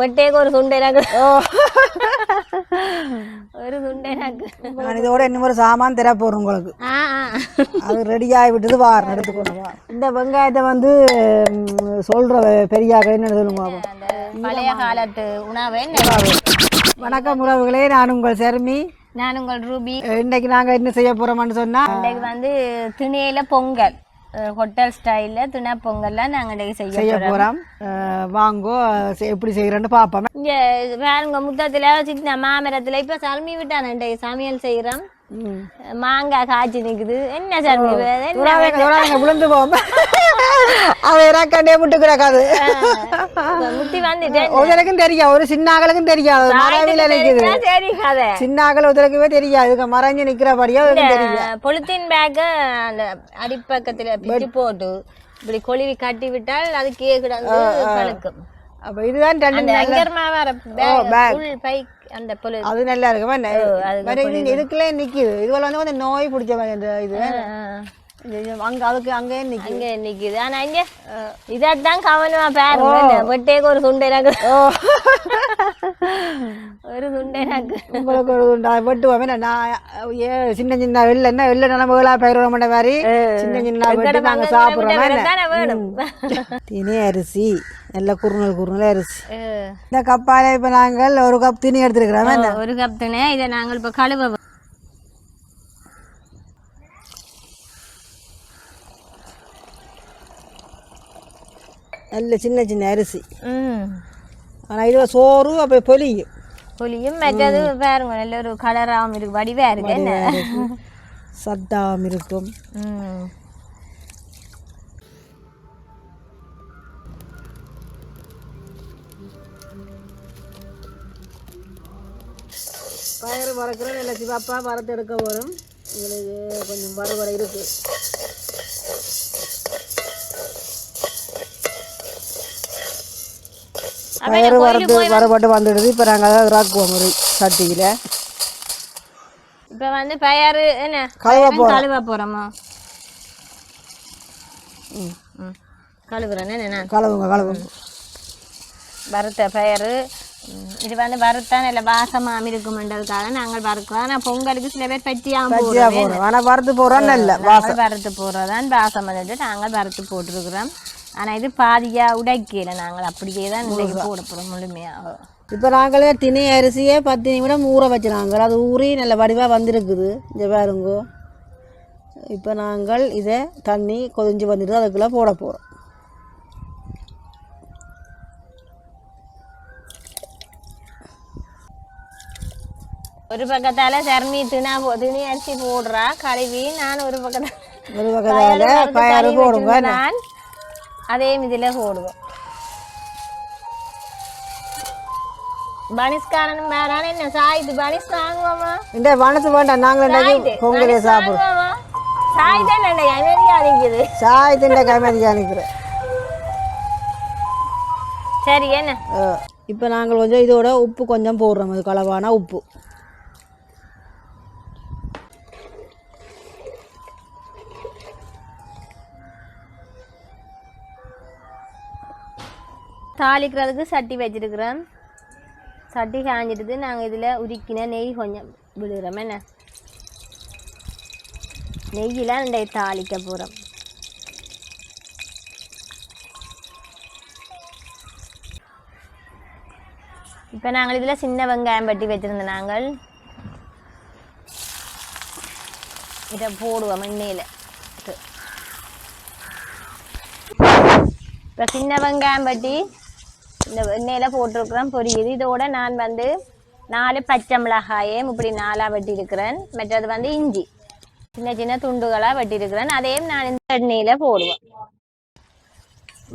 வெட்டேக்கு ஒரு சுண்டைனாக்கு ஒரு சுண்டைனாக்கு நான் இதோட இன்னும் ஒரு சாமான் தர போறேன் உங்களுக்கு. அது ரெடி ஆகி விட்டது வாரம் எடுத்துக்கணும். இந்த வெங்காயத்தை வந்து சொல்ற பெரியாக என்ன சொல்லுங்க. பழைய காலத்து உணவு. வணக்கம் உறவுகளே, நான் உங்கள் சர்மி. நான் உங்கள் ரூபி. இன்னைக்கு நாங்க என்ன செய்ய போறோம்னு சொன்னா, இன்னைக்கு வந்து திணையில பொங்கல், ஹோட்டல் ஸ்டைல்ல திணை பொங்கல்லாம் நாங்கள் செய்ய போறோம். வாங்கோ எப்படி செய்யறோன்னு பாப்போம். இங்க வேறுங்க முத்தத்துல சின்ன மாமரத்துல இப்ப சர்மி விட்டான சமையல் செய்யறோம். மாங்காய் காய்ச்சி நிக்குது. என்ன சர்மி விழுந்து போவோம். அது இறக்கண்டே முட்டு கிடக்காது. முட்டி வந்துட்டேன். உதலுக்கும் தெரியாது, ஒரு சின்னாக்களுக்கும் தெரியாது. மரவில நிக்குது சின்னாக்கள் உதலுக்குமே தெரியாது. மறைஞ்சு நிக்கிறபடியா தெரியாது. பொலித்தீன் பேக்க அந்த அடிப்பக்கத்துல பிச்சு போட்டு இப்படி கொழுவி கட்டி விட்டால் அது கேக்குறது கலக்கும். அப்ப இதுதான் அது நல்லா இருக்கு. இதுக்குள்ளே நிக்குது. இதுல வந்து கொஞ்சம் நோய் பிடிச்ச இது அங்க அதுக்கு அங்கே நிக்குது. ஆனா இங்க இதான் கவனமா பாருங்க. வெட்டேக்கு ஒரு சுண்டைனாக்கு ஒரு சுண்டைனாக்கு உங்களுக்கு ஒரு துண்டா வெட்டுவோம். நான் சின்ன சின்ன வெள்ளை நிலம்புகளா பயிர் பண்ண மாதிரி சின்ன சின்ன வெட்டி நாங்க சாப்பிடுறோம். திணை அரிசி நல்ல குறுநல் அரிசி. இந்த கப்பால இப்ப நாங்கள் ஒரு கப் திணி எடுத்துருக்கிறோம். ஒரு கப் திணை. இதை நாங்கள் இப்ப கழுவ நல்ல சின்ன சின்ன அரிசி. ஆனா இது சோறு அப்ப பொலியும் மற்றது பாருங்க நல்ல ஒரு கலராகவும் இருக்கு, வடிவா இருக்கு, என்ன சத்தாவும் இருக்கும். பயிறு வறுக்கிற நல்ல சிவப்பா வறுத்து எடுக்க வரும். உங்களுக்கு கொஞ்சம் வறுவடை இருக்கு. பயிறு வறுபட்டு வந்துடுது. இப்போ நாங்கள் அதாவது ராக்குவோம் ஒரு சட்டியில். இப்போ வந்து பயிறு என்ன கழுவ போகிறோமா? கழுவுறேன்னு கழுவுங்க. வறுத்த பயிறு இது வந்து வறுத்தான் இல்லை வாசமாக இருக்குமென்றதுக்காக நாங்கள் வறுக்கிறோம். ஆனால் பொங்கலுக்கு சில பேர் பச்சியாக ஆனால் வறுத்து போடுறோம். நல்ல வறுத்து போடுறதான் வாசம் வந்துட்டு நாங்கள் வறுத்து போட்டிருக்கிறோம். ஆனால் இது பாதியாக உடைக்கல, நாங்கள் அப்படியே தான் இன்றைக்கு போட போகிறோம் முழுமையாக. இப்போ நாங்களே திணை அரிசியே 10 நிமிடம் ஊற வச்சுனாங்க. அது ஊறி நல்ல வடிவாக வந்திருக்குது. இங்கே பாருங்கோ. இப்போ நாங்கள் இதை தண்ணி கொதிஞ்சு வந்துட்டு அதுக்குள்ளே போட போகிறோம். ஒரு பக்கத்தால சர்மி திணை அரிசி போடுறா கழுவி, நான் ஒரு பக்கத்தால பயறு போடுங்க. நான் அதே இதில் போடுவோம். பனிஸ்காரன் வேறான என்ன சாயுது பனிஸ் வாங்குவோமா? இந்த பனிஸ் வேண்டாம், நாங்கள் பொங்கலே சாப்பிடுவோம். சாயுதான் அமைதியா நிற்குது. சாயுது அமைதியா நிற்கிறேன். சரி என்ன இப்போ நாங்கள் கொஞ்சம் இதோட உப்பு கொஞ்சம் போடுறோம். அது களவான உப்பு. தாளிக்கிறதுக்கு சட்டி வச்சிருக்கிறோம். சட்டி காஞ்சிடுது. நாங்கள் இதில் உருக்கின நெய் கொஞ்சம் விடுறோம். என்ன நெய்யெலாம் ரெண்டை தாளிக்க போகிறோம். இப்போ நாங்கள் இதில் சின்ன வெங்காயம் பட்டி வச்சுருந்தோம். நாங்கள் இதை போடுவோம் எண்ணெயில். இப்போ சின்ன வெங்காயம் பட்டி இந்த எண்ணெயில் போட்டிருக்கிறேன், பொரியுது. இதோட நான் வந்து 4 பச்சை மிளகாயும் இப்படி 4 வெட்டியிருக்கிறேன். மற்றது வந்து இஞ்சி சின்ன சின்ன துண்டுகளாக வெட்டியிருக்கிறேன். அதையும் நான் இந்த எண்ணெயில் போடுவேன்.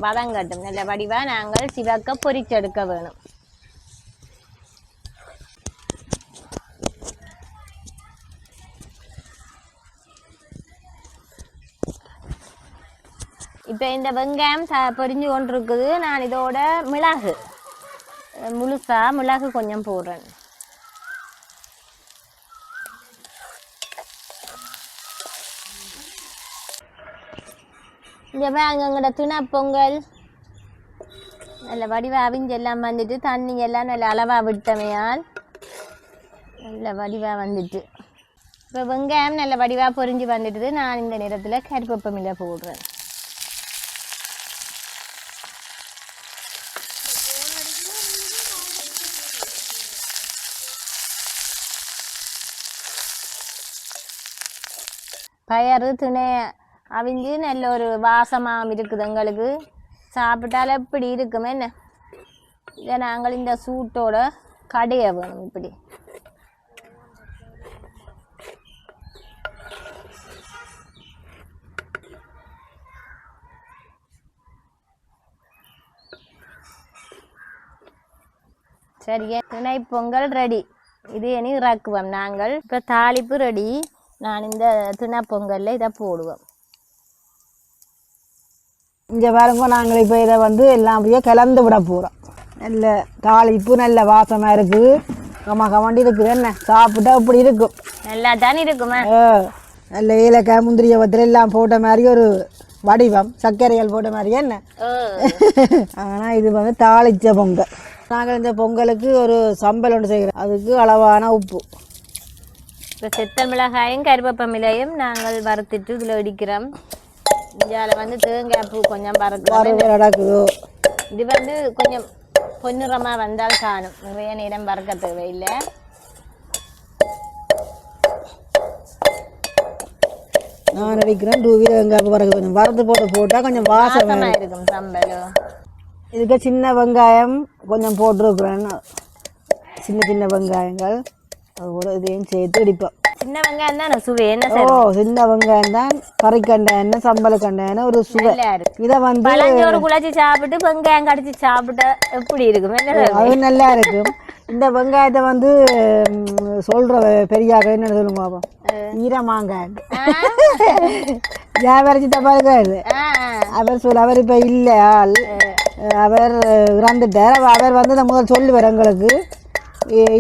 வதங்கட்டும். நல்ல வடிவாக நாங்கள் சிவக்க பொரிச்செடுக்க வேணும். இப்போ இந்த வெங்காயம் பொரிஞ்சு கொண்டு இருக்குது. நான் இதோட மிளகு முழுசாக மிளகு கொஞ்சம் போடுறேன். இங்கே வாங்க, எங்களோட திணை பொங்கல் நல்ல வடிவாக அவிஞ்செல்லாம் வந்துட்டு தண்ணி எல்லாம் நல்ல அளவாக விட்டமையால் நல்ல வடிவாக வந்துட்டு இப்போ வெங்காயம் நல்ல வடிவாக பொரிஞ்சு வந்துட்டுது. நான் இந்த நேரத்தில் கருவேப்பிலை போடுறேன். பயறு திணை அவிஞ்சு நல்ல ஒரு வாசமாக இருக்குது. எங்களுக்கு சாப்பிட்டால இப்படி இருக்குமே என்ன. இதை நாங்கள் இந்த சூட்டோட கடைய வேணும். இப்படி சரியா திணை பொங்கல் ரெடி. இது இனி இறக்குவோம் நாங்கள். இப்போ தாளிப்பு ரெடி. நான் இந்த திணை பொங்கலில் இதை போடுவோம். இங்கே பாருங்க, நாங்கள் இப்போ இதை வந்து எல்லாம் அப்படியே கலந்து விட போகிறோம். நல்ல தாளிப்பு நல்ல வாசமாக இருக்குது. கமண்டி இருக்குது. என்ன சாப்பிட்டா இப்படி இருக்கும். நல்லா தானே இருக்குமா? நல்ல ஏலக்காய் முந்திரிய வத்திர எல்லாம் போட்ட மாதிரி ஒரு வடிவம், சர்க்கரைகள் போட்ட மாதிரி என்ன. ஆனால் இது வந்து தாளித்த பொங்கல். நாங்கள் இந்த பொங்கலுக்கு ஒரு சம்பல் ஒன்று செய்கிறோம். அதுக்கு அளவான உப்பு. இப்போ செத்தல் மிளகாயும் கருவேப்பிலையும் நாங்கள் வறுத்துட்டு இதில் இடிக்கிறோம். இதில் வந்து தேங்காய் பூ கொஞ்சம் நடக்குதோ. இது வந்து கொஞ்சம் பொன்னிறமாக வந்தால் காணும். நிறைய நேரம் வறுக்க தேவையில்லை. நான் அடிக்கிறேன் 2 வெங்காயம் வறுக்க வறுத்து போட்டால் கொஞ்சம் வாசமாக இருக்கும் சம்பல். இதுக்கு சின்ன வெங்காயம் கொஞ்சம் போட்டிருக்கிறேன். சின்ன வெங்காயங்கள் அதோட இதையும் சேர்த்து அடிப்போம். சின்ன வெங்காயம் தான் சுவை. என்ன சின்ன வெங்காயம் தான் கறிக்கண்ட எண்ணெய் சம்பள கண்ட எண்ணெய் ஒரு சுவை. இதை வந்து ஒரு குழச்சி சாப்பிட்டு வெங்காயம் கடிச்சு சாப்பிட்டா எப்படி இருக்கும்? அது நல்லா இருக்கும். இந்த வெங்காயத்தை வந்து சொல்ற பெரியாக என்ன சொல்லுங்க பாப்போம். ஈரமாங்காய் வியாபாரிச்சு தப்பா இருக்காரு. அவர் இப்ப இல்ல ஆள். அவர் இறந்துட்டார். அவர் வந்து முதல் சொல்லுவார் எங்களுக்கு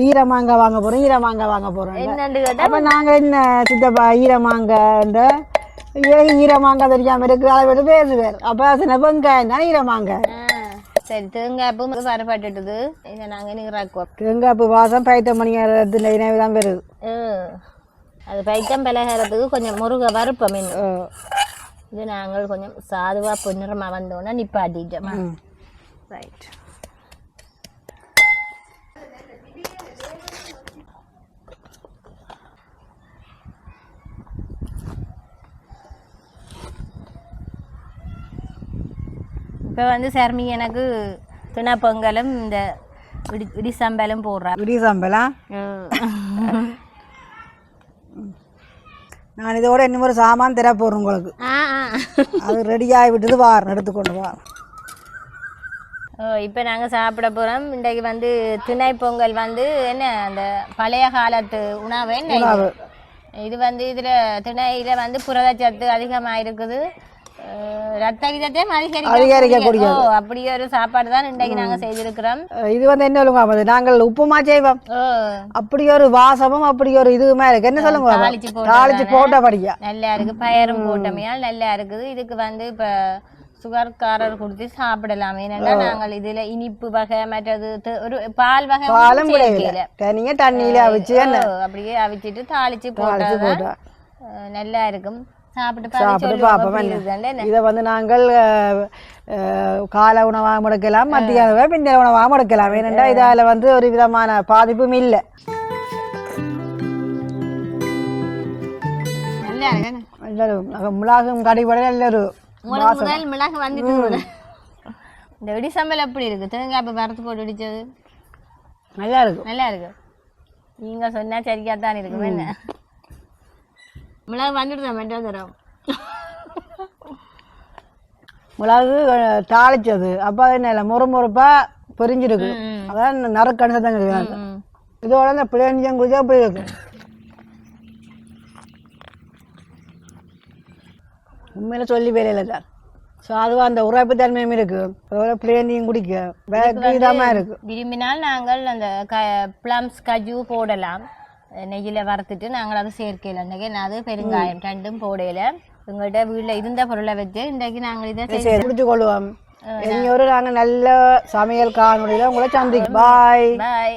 ஈரமாங்காய் வாங்க போறோம். அப்ப நாங்க என்ன சித்தப்பா ஈரமாங்காய்ன்ற ஈரமாங்காய் தெரியாம இருக்கு அளவு பேசுவார். அப்ப சின்ன வெங்காயம் தான் ஈரமாங்காய். சரி, தேங்காய்ப்பு வரப்பட்டுது. இதை நாங்கள் நீராக்குவோம். தேங்காய்ப்பு வாசம் பைத்தம் மணிங்கிறது தான் வருது. அது பைத்தம் பலகாரத்துக்கு கொஞ்சம் முருகை வறுப்போம். இது நாங்கள் கொஞ்சம் சாதுவாக பொன்னிறமாக வந்தோன்னா நிப்பாட்டிட்டோமா. ரைட். இப்போ வந்து சர்மி எனக்கு திணை பொங்கலும் இந்த இடிசம்பலும் போடுறேன். இடிசம்பலா? நான் இதோட இன்னும் ஒரு சாமான் தர போறேன் உங்களுக்கு. அது ரெடியாகி விட்டது வாரம் எடுத்துக்கொண்டு வா. இப்போ நாங்கள் சாப்பிட போகிறோம். இன்றைக்கு வந்து திணை பொங்கல் வந்து என்ன அந்த பழைய காலத்து உணவு. என்ன இது வந்து இதில் திணையில் வந்து புரதச்சத்து அதிகமாக இருக்குது. ரத்த விதத்தையும் அதிகரிக்கக்கூடிய அப்படியே ஒரு சாப்பாடு தான் இன்றைக்கு நாங்கள் செய்திருக்கிறோம். இது வந்து என்ன சொல்லுங்க, நாங்கள் உப்புமா செய்வோம். அப்படி ஒரு வாசமும் அப்படி ஒரு இதுவுமே இருக்கு. என்ன சொல்லுங்க, தாளிச்சு போட்டபடியா நல்லா இருக்கு. பயரும் போட்டமையால் நல்லா இருக்குது. இதுக்கு வந்து இப்போ சுகர்காரர் கொடுத்து சாப்பிடலாம். ஏன்னா நாங்கள் இதுல இனிப்பு வகை மற்றது ஒரு பால் வகை தண்ணியில அவிச்சு அப்படியே அவிச்சிட்டு தாளிச்சு போட்டா நல்லா இருக்கும். சாப்பிட்டு பார்ப்போம். இதை வந்து நாங்கள் காலை உணவாக முடக்கலாம், மத்தியான பின்ன உணவாக முடக்கலாம். ஏனென்றா இதால வந்து ஒரு விதமான பாதிப்பும் இல்லை. மிளகும் கடிபட நல்ல மிளகு வந்துட்டு. இந்த இடிசம்பல் எப்படி இருக்கு? தேங்காய் வறுத்து போட்டு இடிச்சது நல்லா இருக்கு. நல்லா இருக்கு. நீங்க சொன்னா சரியா தான் இருக்கும். என்ன மிளகு வந்துட்டு தான் தரோம். மிளகு தாளிச்சது அப்போ என்ன முறுமுறுப்பா பொரிஞ்சிருக்கு. அதான் நறுக்கணுதான் கிடையாது. இதோட இந்த பிள்ளைஞ்சம் குடிச்சா அப்படி இருக்கு. உண்மையில சொல்லி வேலையில சார் சாதுவா அந்த உரைப்பு தன்மையும் இருக்கு. அதோட பிளேனியும் குடிக்க இதமா இருக்கு. விரும்பினால் நாங்கள் அந்த பிளம்ஸ் கஜு போடலாம். நெய்யில் வறுத்துட்டு நாங்கள் அது சேர்க்கையில் இன்றைக்கி அது பெருங்காயம் ரெண்டும் போடையில் எங்கள்கிட்ட வீட்டில் இருந்த பொருளை வச்சு இன்றைக்கு நாங்கள் இதை குடிச்சு கொள்வோம். இனி ஒரு நாங்கள் நல்ல சமையல் காணொலியில் உங்களை சந்திக்கும் பாய். பாய்.